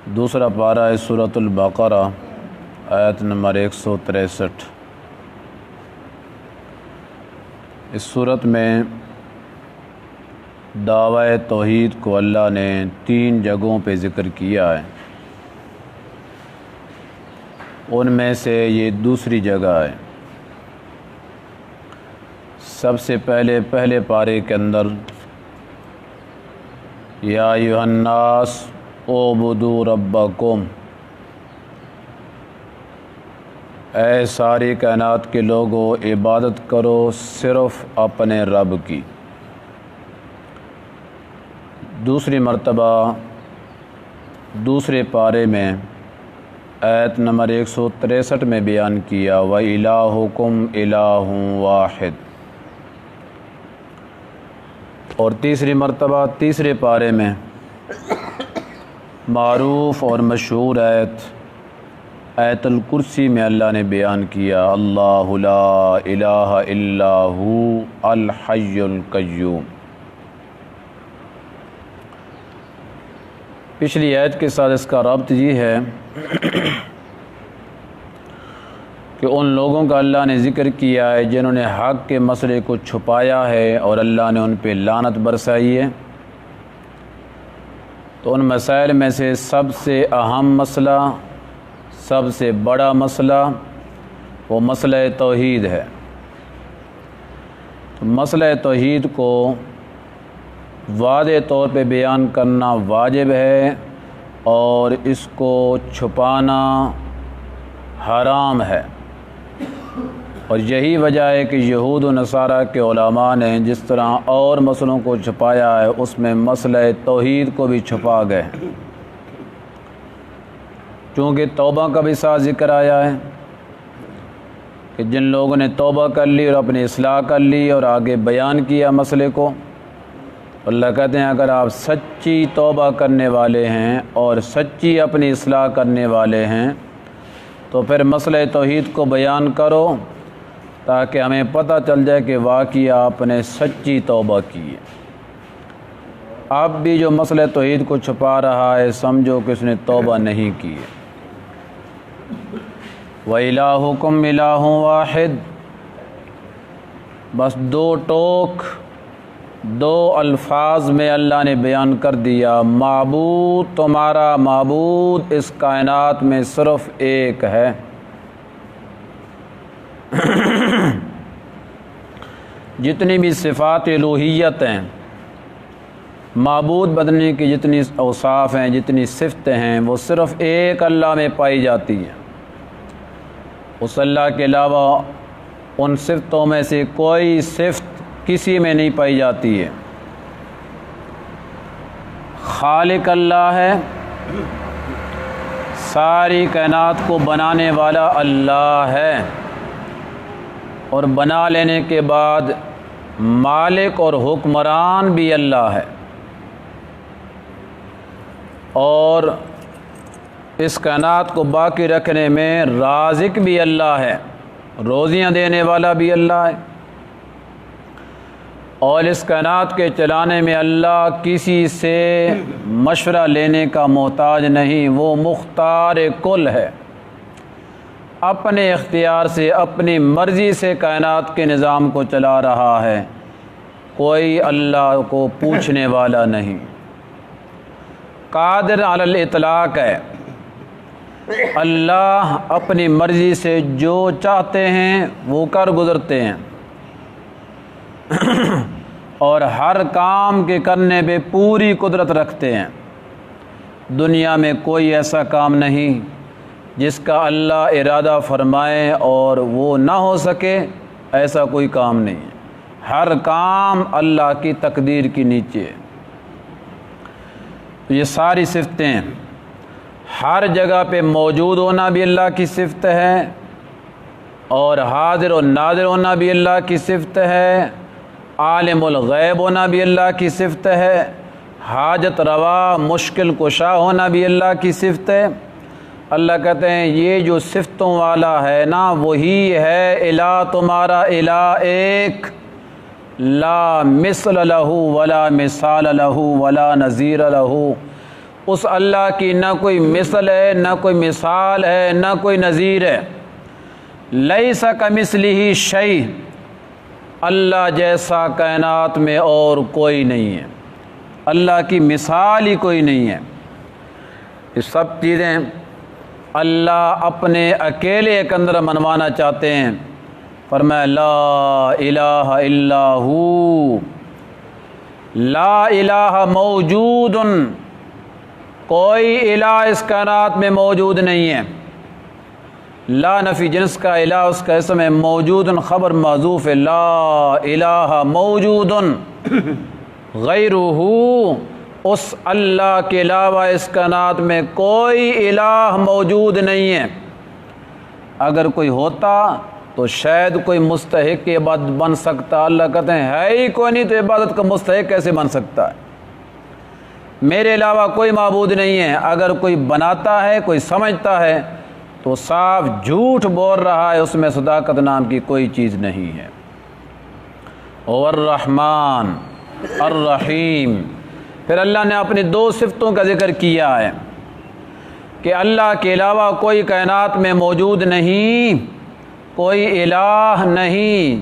دوسرا پارہ ہے سورۃ البقرہ آیت نمبر 163۔ اس صورت میں دعوی توحید کو اللہ نے 3 جگہوں پہ ذکر کیا ہے، ان میں سے یہ دوسری جگہ ہے۔ سب سے پہلے پارے کے اندر یا ایھا الناس اعبدوا ربکم، اے ساری کائنات کے لوگوں عبادت کرو صرف اپنے رب کی۔ دوسری مرتبہ دوسرے پارے میں آیت نمبر 163 میں بیان کیا وَإِلَٰهُكُمْ إِلَٰهٌ وَاحِدٌ، اور تیسری مرتبہ تیسرے پارے میں معروف اور مشہور آیت الکرسی میں اللہ نے بیان کیا اللہ لا الہ الا ہو الحی القیوم۔ پچھلی آیت کے ساتھ اس کا ربط یہ ہے کہ ان لوگوں کا اللہ نے ذکر کیا ہے جنہوں نے حق کے مسئلے کو چھپایا ہے اور اللہ نے ان پہ لعنت برسائی ہے۔ تو ان مسائل میں سے سب سے اہم مسئلہ، سب سے بڑا مسئلہ وہ مسئلہ توحید ہے۔ تو مسئلہ توحید کو واضح طور پہ بیان کرنا واجب ہے اور اس کو چھپانا حرام ہے، اور یہی وجہ ہے کہ یہود و نصارہ کے علماء نے جس طرح اور مسئلوں کو چھپایا ہے اس میں مسئلہ توحید کو بھی چھپا گئے، چونکہ توبہ کا بھی ساتھ ذکر آیا ہے کہ جن لوگوں نے توبہ کر لی اور اپنی اصلاح کر لی اور آگے بیان کیا مسئلے کو، اللہ کہتے ہیں اگر آپ سچی توبہ کرنے والے ہیں اور سچی اپنی اصلاح کرنے والے ہیں تو پھر مسئلہ توحید کو بیان کرو تاکہ ہمیں پتہ چل جائے کہ واقعی آپ نے سچی توبہ کی ہے۔ اب بھی جو مسئلہ توحید کو چھپا رہا ہے سمجھو کہ اس نے توبہ نہیں کی ہے۔ وَإِلَٰهُكُمْ إِلَٰهٌ وَاحِدٌ، بس دو الفاظ میں اللہ نے بیان کر دیا، معبود تمہارا معبود اس کائنات میں صرف ایک ہے۔ جتنی بھی صفات الوہیت ہیں، معبود بننے کی جتنی اوصاف ہیں، جتنی صفتیں ہیں، وہ صرف ایک اللہ میں پائی جاتی ہیں۔ اس اللہ کے علاوہ ان صفتوں میں سے کوئی صفت کسی میں نہیں پائی جاتی ہے۔ خالق اللہ ہے، ساری کائنات کو بنانے والا اللہ ہے، اور بنا لینے کے بعد مالک اور حکمران بھی اللہ ہے، اور اس کائنات کو باقی رکھنے میں رازق بھی اللہ ہے، روزیاں دینے والا بھی اللہ ہے، اور اس کائنات کے چلانے میں اللہ کسی سے مشورہ لینے کا محتاج نہیں، وہ مختار کل ہے، اپنے اختیار سے اپنی مرضی سے کائنات کے نظام کو چلا رہا ہے، کوئی اللہ کو پوچھنے والا نہیں۔ قادر علی الاطلاق ہے، اللہ اپنی مرضی سے جو چاہتے ہیں وہ کر گزرتے ہیں، اور ہر کام کے کرنے پہ پوری قدرت رکھتے ہیں۔ دنیا میں کوئی ایسا کام نہیں جس کا اللہ ارادہ فرمائے اور وہ نہ ہو سکے، ایسا کوئی کام نہیں ہے، ہر کام اللہ کی تقدیر کے نیچے ہے۔ تو یہ ساری صفتیں ہر جگہ پہ موجود ہونا بھی اللہ کی صفت ہے، اور حاضر و ناظر ہونا بھی اللہ کی صفت ہے، عالم الغیب ہونا بھی اللہ کی صفت ہے، حاجت روا مشکل کشا ہونا بھی اللہ کی صفت ہے۔ اللہ کہتے ہیں یہ جو صفتوں والا ہے نا وہی ہے الہ، تمہارا الہ ایک، لا مثل لہ ولا مثال لہ ولا نظیر لہ، اس اللہ کی نہ کوئی مثل ہے، نہ کوئی مثال ہے، نہ کوئی نظیر ہے۔ لیس کمثلہ شیء، اللہ جیسا کائنات میں اور کوئی نہیں ہے، اللہ کی مثال ہی کوئی نہیں ہے۔ یہ سب چیزیں اللہ اپنے اکیلے کے اندر منوانا چاہتے ہیں۔ فرمایا لا الہ الا ہو، لا الہ موجود، کوئی الہ اس کائنات میں موجود نہیں ہے۔ لا نفی جنس کا الہ اس کا اسم ہے، موجود خبر محذوف ہے، لا الہ موجود غیرہ، اس اللہ کے علاوہ اس کائنات میں کوئی الہ موجود نہیں ہے۔ اگر کوئی ہوتا تو شاید کوئی مستحق عبادت بن سکتا، اللہ کہتے ہیں ہے ہی کوئی نہیں تو عبادت کا مستحق کیسے بن سکتا ہے؟ میرے علاوہ کوئی معبود نہیں ہے۔ اگر کوئی بناتا ہے، کوئی سمجھتا ہے تو صاف جھوٹ بول رہا ہے، اس میں صداقت نام کی کوئی چیز نہیں ہے۔ الرحمن الرحیم، پھر اللہ نے اپنی دو صفتوں کا ذکر کیا ہے کہ اللہ کے علاوہ کوئی کائنات میں موجود نہیں، کوئی الہ نہیں،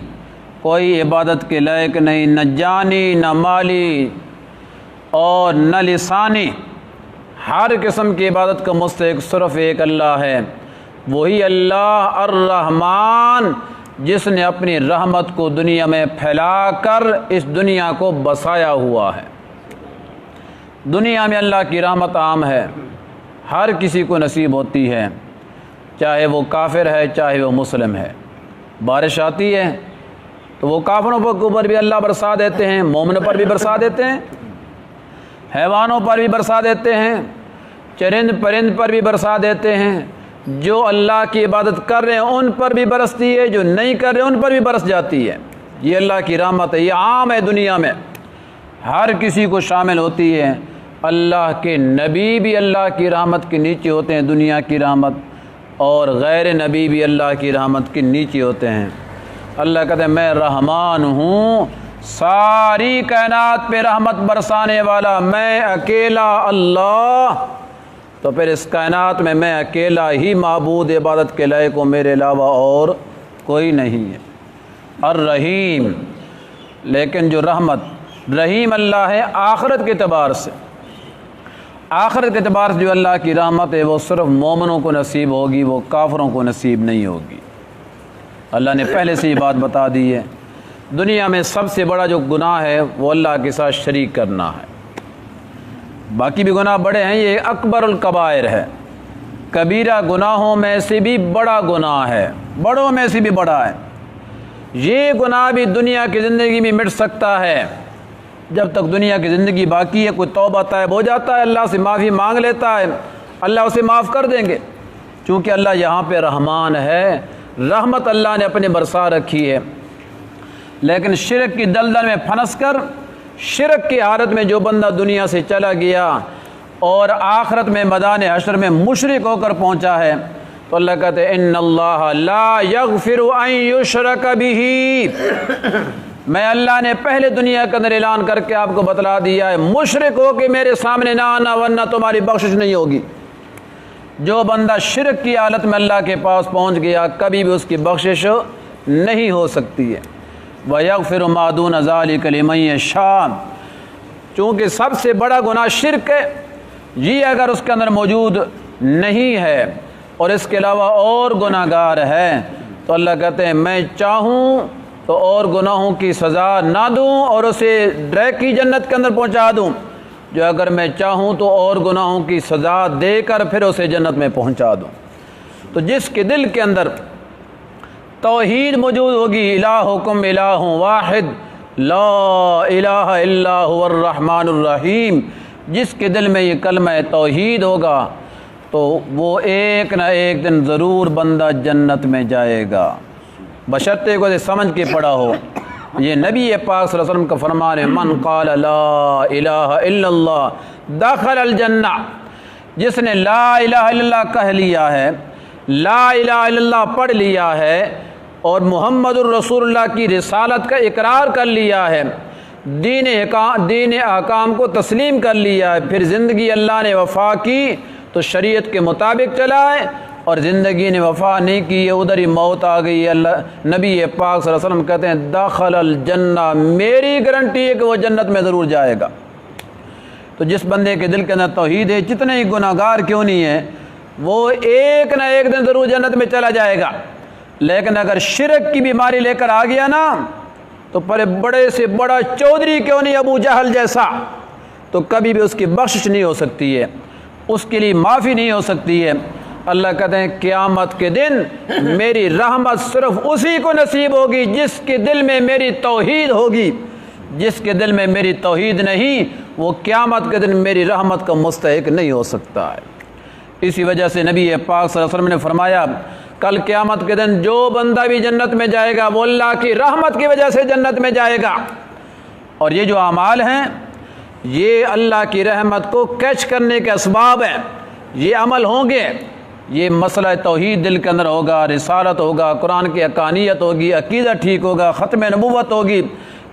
کوئی عبادت کے لائق نہیں، نہ جانی نہ مالی اور نہ لسانی، ہر قسم کی عبادت کا مستحق صرف ایک اللہ ہے، وہی اللہ الرحمن جس نے اپنی رحمت کو دنیا میں پھیلا کر اس دنیا کو بسایا ہوا ہے۔ دنیا میں اللہ کی رحمت عام ہے، ہر کسی کو نصیب ہوتی ہے، چاہے وہ کافر ہے چاہے وہ مسلم ہے۔ بارش آتی ہے تو وہ کافروں کے اوپر بھی اللہ برسا دیتے ہیں، مومنوں پر بھی برسا دیتے ہیں، حیوانوں پر بھی برسا دیتے ہیں، چرند پرند پر بھی برسا دیتے ہیں۔ جو اللہ کی عبادت کر رہے ہیں ان پر بھی برستی ہے، جو نہیں کر رہے ان پر بھی برس جاتی ہے۔ یہ اللہ کی رحمت ہے، یہ عام ہے، دنیا میں ہر کسی کو شامل ہوتی ہے۔ اللہ کے نبی بھی اللہ کی رحمت کے نیچے ہوتے ہیں، دنیا کی رحمت، اور غیر نبی بھی اللہ کی رحمت کے نیچے ہوتے ہیں۔ اللہ کہتے ہیں میں رحمان ہوں، ساری کائنات پہ رحمت برسانے والا میں اکیلا اللہ، تو پھر اس کائنات میں اکیلا ہی معبود عبادت کے لائق ہوں، میرے علاوہ اور کوئی نہیں ہے۔ الرحیم، لیکن جو رحمت رحیم اللہ ہے آخرت کے اعتبار سے، آخرت کے اعتبار سے جو اللہ کی رحمت ہے وہ صرف مومنوں کو نصیب ہوگی، وہ کافروں کو نصیب نہیں ہوگی۔ اللہ نے پہلے سے یہ بات بتا دی ہے۔ دنیا میں سب سے بڑا جو گناہ ہے وہ اللہ کے ساتھ شریک کرنا ہے۔ باقی بھی گناہ بڑے ہیں، یہ اکبر الکبائر ہے، کبیرہ گناہوں میں سے بھی بڑا گناہ ہے، بڑوں میں سے بھی بڑا ہے۔ یہ گناہ بھی دنیا کی زندگی میں مٹ سکتا ہے، جب تک دنیا کی زندگی باقی ہے، کوئی توبہ طائب ہو جاتا ہے، اللہ سے معافی مانگ لیتا ہے، اللہ اسے معاف کر دیں گے، چونکہ اللہ یہاں پہ رحمان ہے، رحمت اللہ نے اپنے برسا رکھی ہے۔ لیکن شرک کی دلدل میں پھنس کر، شرک کی حالت میں جو بندہ دنیا سے چلا گیا اور آخرت میں میدان حشر میں مشرک ہو کر پہنچا ہے، تو اللہ کہتے ہیں ان اللہ لا یغفر ان یشرک بہ، میں اللہ نے پہلے دنیا کے اندر اعلان کر کے آپ کو بتلا دیا ہے، مشرک ہو کے میرے سامنے نہ آنا ورنہ تمہاری بخشش نہیں ہوگی۔ جو بندہ شرک کی حالت میں اللہ کے پاس پہنچ گیا کبھی بھی اس کی بخشش نہیں ہو سکتی ہے۔ وَيَغْفِرُ مَا دُونَ ذَلِكَ لِمَن يَشَاءُ، چونکہ سب سے بڑا گناہ شرک ہے، یہ اگر اس کے اندر موجود نہیں ہے اور اس کے علاوہ اور گناہ گار ہے تو اللہ کہتے ہیں میں چاہوں تو اور گناہوں کی سزا نہ دوں اور اسے ڈائریکٹ کی جنت کے اندر پہنچا دوں، جو اگر میں چاہوں تو اور گناہوں کی سزا دے کر پھر اسے جنت میں پہنچا دوں۔ تو جس کے دل کے اندر توحید موجود ہوگی، الہکم الہ واحد لا الہ الا هو الرحمن الرحیم، جس کے دل میں یہ کلمہ توحید ہوگا تو وہ ایک نہ ایک دن ضرور بندہ جنت میں جائے گا، بشرطے کو سمجھ کے پڑا ہو۔ یہ نبی پاک صلی اللہ علیہ وسلم کا فرمان ہے من قال لا الہ الا اللہ دخل الجنہ، جس نے لا الہ الا اللہ کہہ لیا ہے، لا الہ الا اللہ پڑھ لیا ہے اور محمد الرسول اللہ کی رسالت کا اقرار کر لیا ہے، دین احکام کو تسلیم کر لیا ہے، پھر زندگی اللہ نے وفا کی تو شریعت کے مطابق چلائے، اور زندگی نے وفا نہیں کی ہے ادھر ہی موت آ گئی ہے، اللہ نبی پاک صلی اللہ علیہ وسلم کہتے ہیں دخل الجنہ، میری گارنٹی ہے کہ وہ جنت میں ضرور جائے گا۔ تو جس بندے کے دل کے اندر توحید ہے، جتنے ہی گناہ گار کیوں نہیں ہے، وہ ایک نہ ایک دن ضرور جنت میں چلا جائے گا۔ لیکن اگر شرک کی بیماری لے کر آ گیا نا، تو پر بڑے سے بڑا چودھری کیوں نہیں، ابو جہل جیسا، تو کبھی بھی اس کی بخشش نہیں ہو سکتی ہے، اس کے لیے معافی نہیں ہو سکتی ہے۔ اللہ کہتے ہیں قیامت کے دن میری رحمت صرف اسی کو نصیب ہوگی جس کے دل میں میری توحید ہوگی، جس کے دل میں میری توحید نہیں وہ قیامت کے دن میری رحمت کا مستحق نہیں ہو سکتا ہے۔ اسی وجہ سے نبی پاک صلی اللہ علیہ وسلم نے فرمایا کل قیامت کے دن جو بندہ بھی جنت میں جائے گا وہ اللہ کی رحمت کی وجہ سے جنت میں جائے گا، اور یہ جو اعمال ہیں یہ اللہ کی رحمت کو کیچ کرنے کے اسباب ہیں، یہ عمل ہوں گے، یہ مسئلہ توحید دل کے اندر ہوگا، رسالت ہوگا، قرآن کی حقانیت ہوگی، عقیدہ ٹھیک ہوگا، ختم نبوت ہوگی،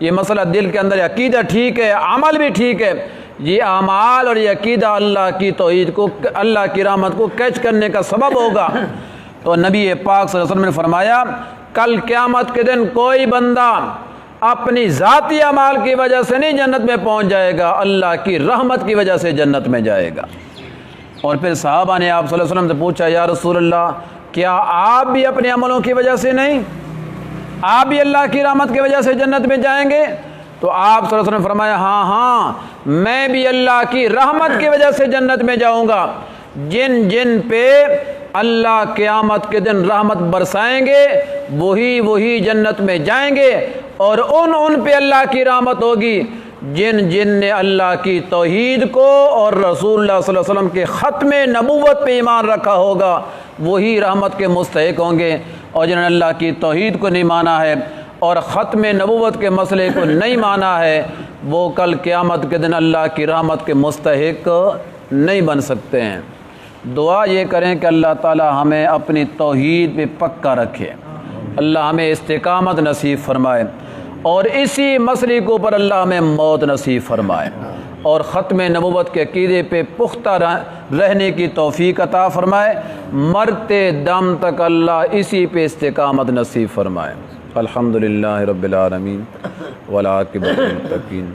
یہ مسئلہ دل کے اندر عقیدہ ٹھیک ہے، عمل بھی ٹھیک ہے، یہ اعمال اور یہ عقیدہ اللہ کی توحید کو، اللہ کی رحمت کو کیچ کرنے کا سبب ہوگا۔ تو نبی پاک صلی اللہ علیہ وسلم نے فرمایا کل قیامت کے دن کوئی بندہ اپنی ذاتی اعمال کی وجہ سے نہیں جنت میں پہنچ جائے گا، اللہ کی رحمت کی وجہ سے جنت میں جائے گا۔ اور پھر صحابہ نے آپ صلی اللہ علیہ وسلم سے پوچھا یا رسول اللہ کیا آپ بھی اپنے عملوں کی وجہ سے نہیں، آپ بھی اللہ کی رحمت کی وجہ سے جنت میں جائیں گے؟ تو آپ صلی اللہ علیہ وسلم نے فرمایا ہاں میں بھی اللہ کی رحمت کی وجہ سے جنت میں جاؤں گا۔ جن جن پہ اللہ قیامت کے دن رحمت برسائیں گے وہی جنت میں جائیں گے، اور ان پہ اللہ کی رحمت ہوگی جن نے اللہ کی توحید کو اور رسول اللہ صلی اللہ علیہ وسلم کے ختم نبوت پہ ایمان رکھا ہوگا وہی رحمت کے مستحق ہوں گے، اور جنہوں نے اللہ کی توحید کو نہیں مانا ہے اور ختم نبوت کے مسئلے کو نہیں مانا ہے وہ کل قیامت کے دن اللہ کی رحمت کے مستحق نہیں بن سکتے ہیں۔ دعا یہ کریں کہ اللہ تعالی ہمیں اپنی توحید پہ پکا رکھے، اللہ ہمیں استقامت نصیب فرمائے، اور اسی مسئلے کے اوپر اللہ ہمیں موت نصیب فرمائے، اور ختم نبوت کے عقیدے پہ پختہ رہنے کی توفیق عطا فرمائے، مرتے دم تک اللہ اسی پہ استقامت نصیب فرمائے۔ الحمدللہ رب العالمین والعاقبۃ للمتقین۔